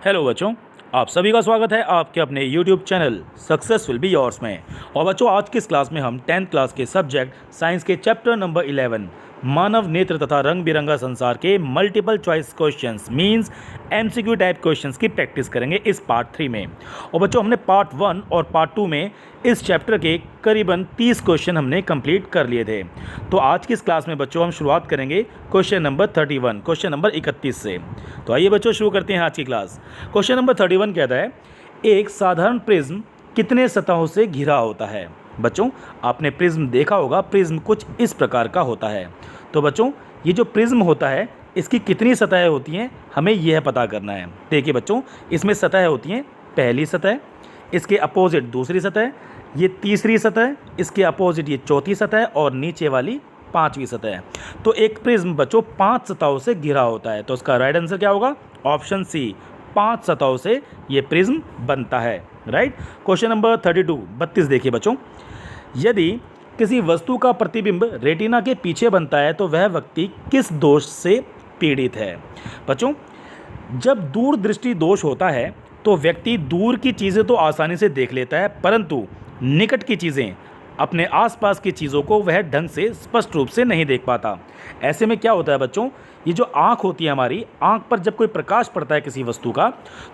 Hello बच्चों, आप सभी का स्वागत है आपके अपने YouTube channel success will be yours में। और बच्चों, आज की इस क्लास में हम 10th क्लास के सब्जेक्ट साइंस के चैप्टर नंबर 11 मानव नेत्र तथा रंग बिरंगा संसार के multiple choice questions means MCQ type questions की प्रैक्टिस करेंगे इस पार्ट 3 में। और बच्चों, हमने पार्ट 1 और पार्ट 2 में इस चैप्टर के करीबन 30 क्वेश्चन हमने कंप्लीट कर लिए थे। तो आज की इस क्लास में बच्चों हम शुरुआत करेंगे क्वेश्चन नंबर 31, क्वेश्चन नंबर 31 से। तो आइए बच्चों, शुरू करते हैं आज की क्लास। क्वेश्चन नंबर 31 कहता है, एक साधारण प्रिज्म कितने सतहों से घिरा होता है। बच्चों, आपने प्रिज्म देखा होगा, प्रिज्म कुछ इस प्रकार का होता है। तो बच्चों, ये जो प्रिज्म होता है इसकी कितनी सतहें होती हैं हमें यह पता करना है। देखिए बच्चों, इसमें सतहें होती हैं, पहली सतह, इसके अपोजिट दूसरी सतह, ये तीसरी सतह, इसके अपोजिट ये चौथी सतह और नीचे वाली पांचवी सतह। तो एक प्रिज्म बच्चों 5 सतहों से घिरा होता है। तो इसका राइट आंसर क्या होगा? ऑप्शन सी, 5 सतहों से ये प्रिज्म बनता है। राइट। क्वेश्चन नंबर 32 देखिए बच्चों, यदि किसी वस्तु का प्रतिबिंब रेटिना के पीछे बनता है तो वह व्यक्ति किस दोष से पीड़ित है। बच्चों, जब दूरदृष्टि दोष होता है तो व्यक्ति दूर की चीज़ें तो आसानी से देख लेता है, परंतु निकट की चीज़ें, अपने आसपास की चीज़ों को वह ढंग से स्पष्ट रूप से नहीं देख पाता। ऐसे में क्या होता है बच्चों, ये जो आँख होती है हमारी, आँख पर जब कोई प्रकाश पड़ता है किसी वस्तु का,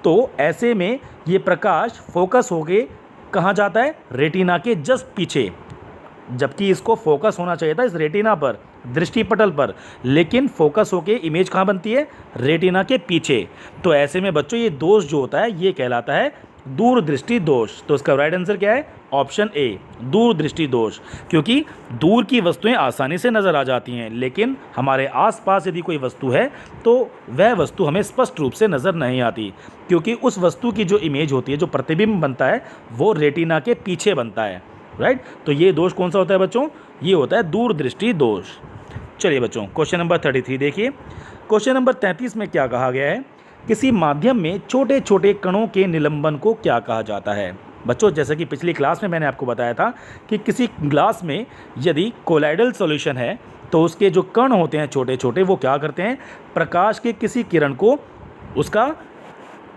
तो ऐसे में ये प्रकाश फोकस होके कहाँ जाता है? रेटिना के जस्ट पीछे। जबकि इसको फोकस होना चाहिए था इस रेटिना पर, दृष्टिपटल पर, लेकिन फोकस होके इमेज कहाँ बनती है? रेटिना के पीछे। तो ऐसे में बच्चों ये दोष जो होता है ये कहलाता है दूरदृष्टि दोष। तो इसका राइट आंसर क्या है? ऑप्शन ए, दूरदृष्टि दोष। क्योंकि दूर की वस्तुएं आसानी से नज़र आ जाती हैं, लेकिन हमारे आसपास यदि कोई वस्तु है तो वह वस्तु हमें स्पष्ट रूप से नज़र नहीं आती, क्योंकि उस वस्तु की जो इमेज होती है, जो प्रतिबिंब बनता है, वो रेटिना के पीछे बनता है। राइट। तो ये दोष कौन सा होता है बच्चों? ये होता है दूरदृष्टि दोष। चलिए बच्चों, क्वेश्चन नंबर 33 देखिए। क्वेश्चन नंबर 33 में क्या कहा गया है? किसी माध्यम में छोटे छोटे कणों के निलंबन को क्या कहा जाता है। बच्चों, जैसे कि पिछली क्लास में मैंने आपको बताया था कि किसी ग्लास में यदि कोलाइडल सॉल्यूशन है तो उसके जो कण होते हैं छोटे छोटे, वो क्या करते हैं? प्रकाश के किसी किरण को, उसका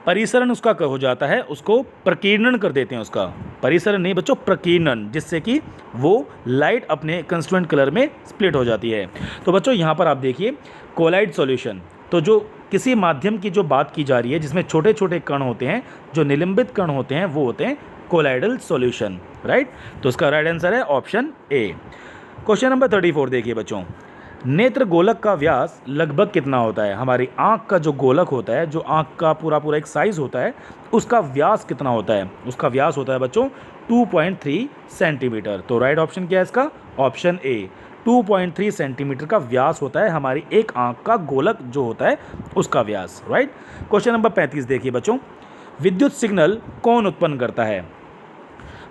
परिसरण उसका हो जाता है, उसको प्रकीर्णन कर देते हैं। उसका परिसरण नहीं बच्चों, प्रकीर्णन, जिससे कि वो लाइट अपने कंस्टिट्यूएंट कलर में स्प्लिट हो जाती है। तो बच्चों यहाँ पर आप देखिए कोलाइड सॉल्यूशन, तो जो किसी माध्यम की जो बात की जा रही है जिसमें छोटे छोटे कण होते हैं, जो निलंबित कण होते हैं, वो होते हैं कोलाइडल सॉल्यूशन। राइट। तो इसका राइट आंसर है ऑप्शन ए। क्वेश्चन नंबर 34 देखिए बच्चों, नेत्र गोलक का व्यास लगभग कितना होता है? हमारी आँख का जो गोलक होता है, जो आँख का पूरा पूरा एक साइज़ होता है, उसका व्यास कितना होता है? उसका व्यास होता है बच्चों 2.3 सेंटीमीटर। तो राइट ऑप्शन क्या है इसका? ऑप्शन ए, 2.3 सेंटीमीटर का व्यास होता है हमारी एक आँख का गोलक जो होता है, उसका व्यास। राइट। क्वेश्चन नंबर 35 देखिए बच्चों, विद्युत सिग्नल कौन उत्पन्न करता है?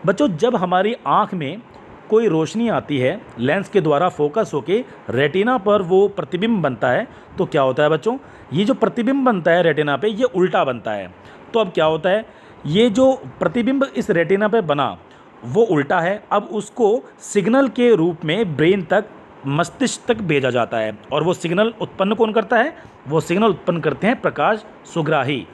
बच्चों, जब हमारी आँख में कोई रोशनी आती है, लेंस के द्वारा फोकस होके रेटिना पर वो प्रतिबिंब बनता है, तो क्या होता है बच्चों? ये जो प्रतिबिंब बनता है रेटिना पे, ये उल्टा बनता है। तो अब क्या होता है? ये जो प्रतिबिंब इस रेटिना पे बना वो उल्टा है। अब उसको सिग्नल के रूप में ब्रेन तक, मस्तिष्क तक भेजा जाता है। और वो सिग्नल उत्पन्न कौन करता है? वो सिग्नल उत्पन्न करते हैं प्रकाश सुग्राही।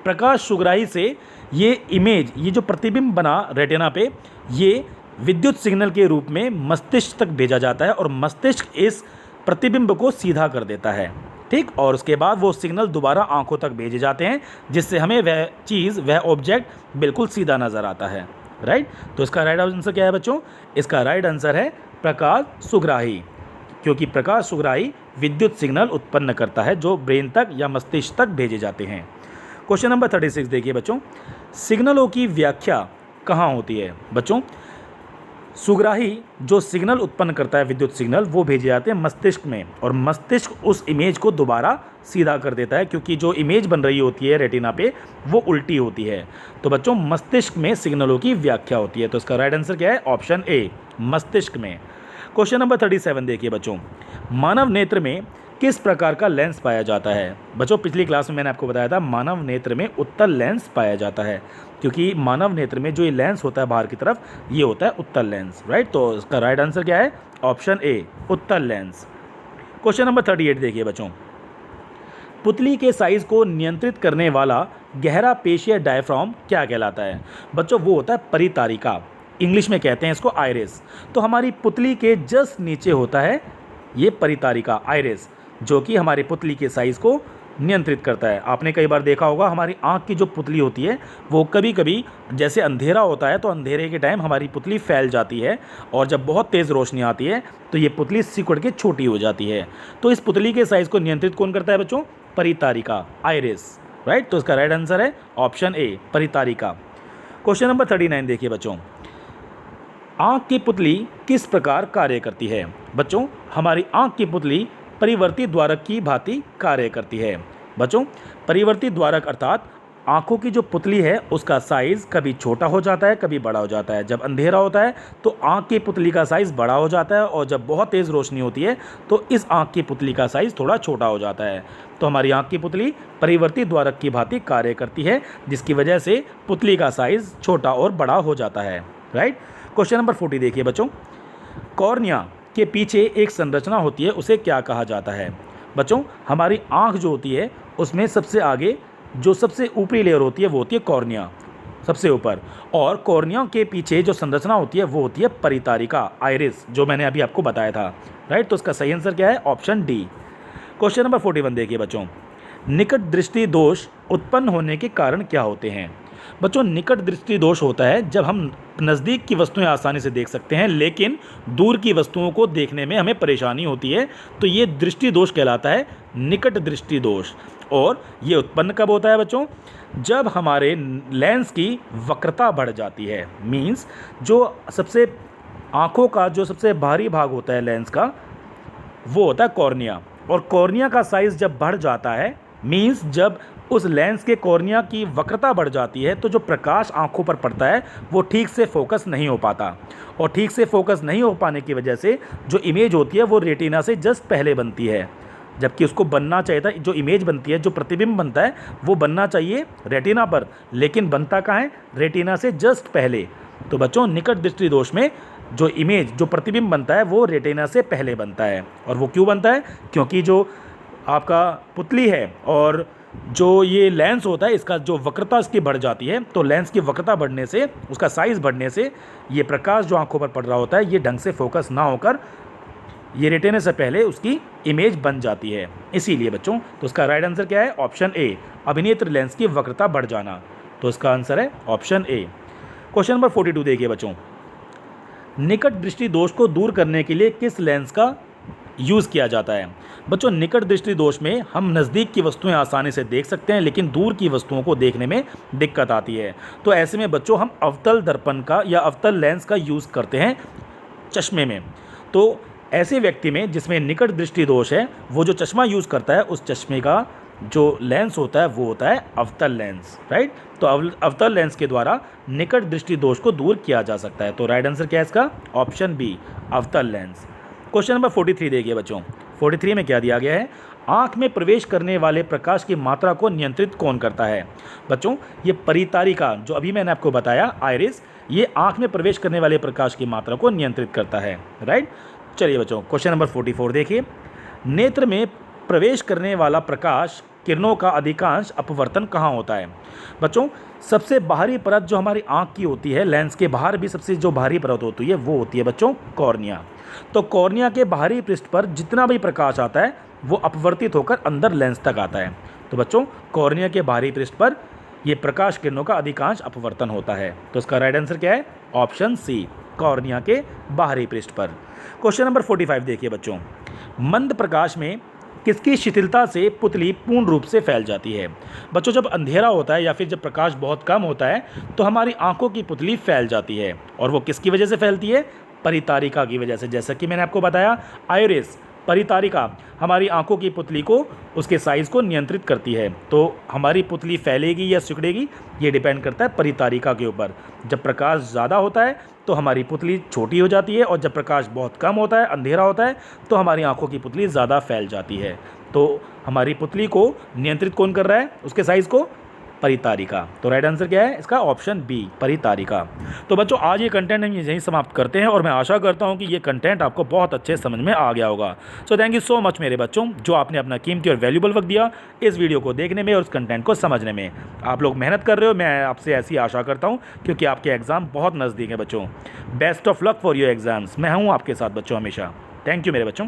प्रकाश सुग्राही से ये इमेज, ये जो प्रतिबिंब बना रेटिना पे, ये विद्युत सिग्नल के रूप में मस्तिष्क तक भेजा जाता है और मस्तिष्क इस प्रतिबिंब को सीधा कर देता है। ठीक। और उसके बाद वो सिग्नल दोबारा आंखों तक भेजे जाते हैं, जिससे हमें वह चीज़, वह ऑब्जेक्ट बिल्कुल सीधा नज़र आता है। राइट। तो इसका राइट आंसर क्या है बच्चों? इसका राइट आंसर है प्रकाश सुग्राही, क्योंकि प्रकाश सुग्राही विद्युत सिग्नल उत्पन्न करता है जो ब्रेन तक या मस्तिष्क तक भेजे जाते हैं। क्वेश्चन नंबर 36 देखिए बच्चों, सिग्नलों की व्याख्या कहाँ होती है? बच्चों, सुग्राही जो सिग्नल उत्पन्न करता है, विद्युत सिग्नल, वो भेजे जाते हैं मस्तिष्क में, और मस्तिष्क उस इमेज को दोबारा सीधा कर देता है, क्योंकि जो इमेज बन रही होती है रेटिना पे वो उल्टी होती है। तो बच्चों, मस्तिष्क में सिग्नलों की व्याख्या होती है। तो इसका राइट आंसर क्या है? ऑप्शन ए, मस्तिष्क में। क्वेश्चन नंबर 37 देखिए बच्चों, मानव नेत्र में किस प्रकार का लेंस पाया जाता है? बच्चों, पिछली क्लास में मैंने आपको बताया था मानव नेत्र में उत्तल लेंस पाया जाता है, क्योंकि मानव नेत्र में जो ये लेंस होता है बाहर की तरफ, ये होता है उत्तल लेंस। राइट। तो इसका राइट आंसर क्या है? ऑप्शन ए, उत्तल लेंस। क्वेश्चन नंबर 38 देखिए बच्चों, पुतली के साइज़ को नियंत्रित करने वाला गहरा पेशीय डायफ्राम क्या कहलाता है? बच्चों वो होता है परितारिका, इंग्लिश में कहते हैं इसको आइरिस। तो हमारी पुतली के जस्ट नीचे होता है ये परितारिका आइरिस, जो कि हमारी पुतली के साइज़ को नियंत्रित करता है। आपने कई बार देखा होगा हमारी आँख की जो पुतली होती है वो कभी कभी जैसे अंधेरा होता है तो अंधेरे के टाइम हमारी पुतली फैल जाती है, और जब बहुत तेज़ रोशनी आती है तो ये पुतली सिकुड़ के छोटी हो जाती है। तो इस पुतली के साइज़ को नियंत्रित कौन करता है बच्चों? परितारिका आइरिस, राइट। तो इसका राइट आंसर है ऑप्शन ए परितारिका। क्वेश्चन नंबर 39 देखिए बच्चों, आँख की पुतली किस प्रकार कार्य करती है? बच्चों हमारी आँख की पुतली परिवर्ती द्वारक की भांति कार्य करती है। बच्चों परिवर्ती द्वारक अर्थात आँखों की जो पुतली है उसका साइज़ कभी छोटा हो जाता है कभी बड़ा हो जाता है। जब अंधेरा होता है तो आँख की पुतली का साइज़ बड़ा हो जाता है, और जब बहुत तेज़ रोशनी होती है तो इस आँख की पुतली का साइज़ थोड़ा छोटा हो जाता है। तो हमारी आँख की पुतली परिवर्ती द्वारक की भांति कार्य करती है, जिसकी वजह से पुतली का साइज़ छोटा और बड़ा हो जाता है, राइट। क्वेश्चन नंबर 40 देखिए बच्चों, कॉर्निया के पीछे एक संरचना होती है, उसे क्या कहा जाता है? बच्चों हमारी आँख जो होती है उसमें सबसे आगे जो सबसे ऊपरी लेयर होती है वो होती है कॉर्निया, सबसे ऊपर, और कॉर्निया के पीछे जो संरचना होती है वो होती है परितारिका आइरिस, जो मैंने अभी आपको बताया था, राइट। तो इसका सही आंसर क्या है? Option D. क्वेश्चन नंबर 41 देखिए बच्चों, निकट दृष्टि दोष उत्पन्न होने के कारण क्या होते हैं? बच्चों निकट दृष्टि दोष होता है जब हम नज़दीक की वस्तुएं आसानी से देख सकते हैं लेकिन दूर की वस्तुओं को देखने में हमें परेशानी होती है, तो ये दृष्टि दोष कहलाता है, निकट दृष्टि दोष। और ये उत्पन्न कब होता है बच्चों? जब हमारे लेंस की वक्रता बढ़ जाती है। मीन्स जो सबसे आँखों का जो सबसे बाहरी भाग होता है लेंस का वो होता है कॉर्निया, और कॉर्निया का साइज़ जब बढ़ जाता है, मीन्स जब उस लेंस के कॉर्निया की वक्रता बढ़ जाती है तो जो प्रकाश आंखों पर पड़ता है वो ठीक से फोकस नहीं हो पाता, और ठीक से फोकस नहीं हो पाने की वजह से जो इमेज होती है वो रेटिना से जस्ट पहले बनती है, जबकि उसको बनना चाहिए था, जो इमेज बनती है, जो प्रतिबिंब बनता है वो बनना चाहिए रेटिना पर, लेकिन बनता कहाँ है? रेटिना से जस्ट पहले। तो बच्चों निकट दृष्टि दोष में जो इमेज, जो प्रतिबिंब बनता है वो रेटिना से पहले बनता है। और वो क्यों बनता है? क्योंकि जो आपका पुतली है और जो ये लेंस होता है इसका जो वक्रता इसकी बढ़ जाती है, तो लेंस की वक्रता बढ़ने से, उसका साइज़ बढ़ने से ये प्रकाश जो आंखों पर पड़ रहा होता है ये ढंग से फोकस ना होकर ये रेटिना से पहले उसकी इमेज बन जाती है, इसीलिए बच्चों। तो उसका राइट आंसर क्या है? ऑप्शन ए अभिनेत्र लेंस की वक्रता बढ़ जाना। तो इसका आंसर है ऑप्शन ए। क्वेश्चन नंबर 42 देखिए बच्चों, निकट दृष्टि दोष को दूर करने के लिए किस लेंस का यूज़ किया जाता है? बच्चों निकट दृष्टि दोष में हम नज़दीक की वस्तुएं आसानी से देख सकते हैं लेकिन दूर की वस्तुओं को देखने में दिक्कत आती है। तो ऐसे में बच्चों हम अवतल दर्पण का या अवतल लेंस का यूज़ करते हैं चश्मे में। तो ऐसे व्यक्ति में जिसमें निकट दृष्टि दोष है वो जो चश्मा यूज़ करता है उस चश्मे का जो लेंस होता है वो होता है अवतल लेंस, राइट। तो अवतल लेंस के द्वारा निकट दृष्टि दोष को दूर किया जा सकता है। तो राइट आंसर क्या है इसका? ऑप्शन बी अवतल लेंस। क्वेश्चन नंबर 43 देखिए बच्चों, 43 में क्या दिया गया है? आँख में प्रवेश करने वाले प्रकाश की मात्रा को नियंत्रित कौन करता है? बच्चों ये परितारिका जो अभी मैंने आपको बताया आइरिस, ये आँख में प्रवेश करने वाले प्रकाश की मात्रा को नियंत्रित करता है, राइट। चलिए बच्चों क्वेश्चन नंबर 44 देखिए, नेत्र में प्रवेश करने वाला प्रकाश किरणों का अधिकांश अपवर्तन कहाँ होता है? बच्चों सबसे बाहरी परत जो हमारी आँख की होती है, लेंस के बाहर भी सबसे जो बाहरी परत होती है वो होती है बच्चों कॉर्निया। तो कॉर्निया के बाहरी पृष्ठ पर जितना भी प्रकाश आता है वो अपवर्तित होकर अंदर लेंस तक आता है। तो बच्चों कॉर्निया के बाहरी पृष्ठ पर ये प्रकाश किरणों का अधिकांश अपवर्तन होता है। तो इसका राइट आंसर क्या है? ऑप्शन सी कॉर्निया के बाहरी पृष्ठ पर। क्वेश्चन नंबर 45 देखिए बच्चों, मंद प्रकाश में किसकी शिथिलता से पुतली पूर्ण रूप से फैल जाती है? बच्चों जब अंधेरा होता है या फिर जब प्रकाश बहुत कम होता है तो हमारी आंखों की पुतली फैल जाती है, और वो किसकी वजह से फैलती है? परितारिका की वजह से। जैसा कि मैंने आपको बताया आइरिस परितारिका हमारी आंखों की पुतली को, उसके साइज़ को नियंत्रित करती है। तो हमारी पुतली फैलेगी या सिकुड़ेगी ये डिपेंड करता है परितारिका के ऊपर। जब प्रकाश ज़्यादा होता है तो हमारी पुतली छोटी हो जाती है, और जब प्रकाश बहुत कम होता है, अंधेरा होता है, तो हमारी आंखों की पुतली ज़्यादा फैल जाती है। तो हमारी पुतली को नियंत्रित कौन कर रहा है? उसके साइज़ को परितारिका। तो राइट आंसर क्या है इसका? ऑप्शन बी, परितारिका। तो बच्चों आज ये कंटेंट हम यहीं समाप्त करते हैं और मैं आशा करता हूँ कि ये कंटेंट आपको बहुत अच्छे समझ में आ गया होगा। So thank you so much मेरे बच्चों, जो आपने अपना कीमती और वैल्यूबल वक्त दिया इस वीडियो को देखने में और इस कंटेंट को समझने में। आप लोग मेहनत कर रहे हो, मैं आपसे ऐसी आशा करता हूँ, क्योंकि आपके एग्ज़ाम बहुत नज़दीक है बच्चों। Best of luck for your exams. मैं हूँ आपके साथ बच्चों हमेशा। थैंक यू मेरे बच्चों।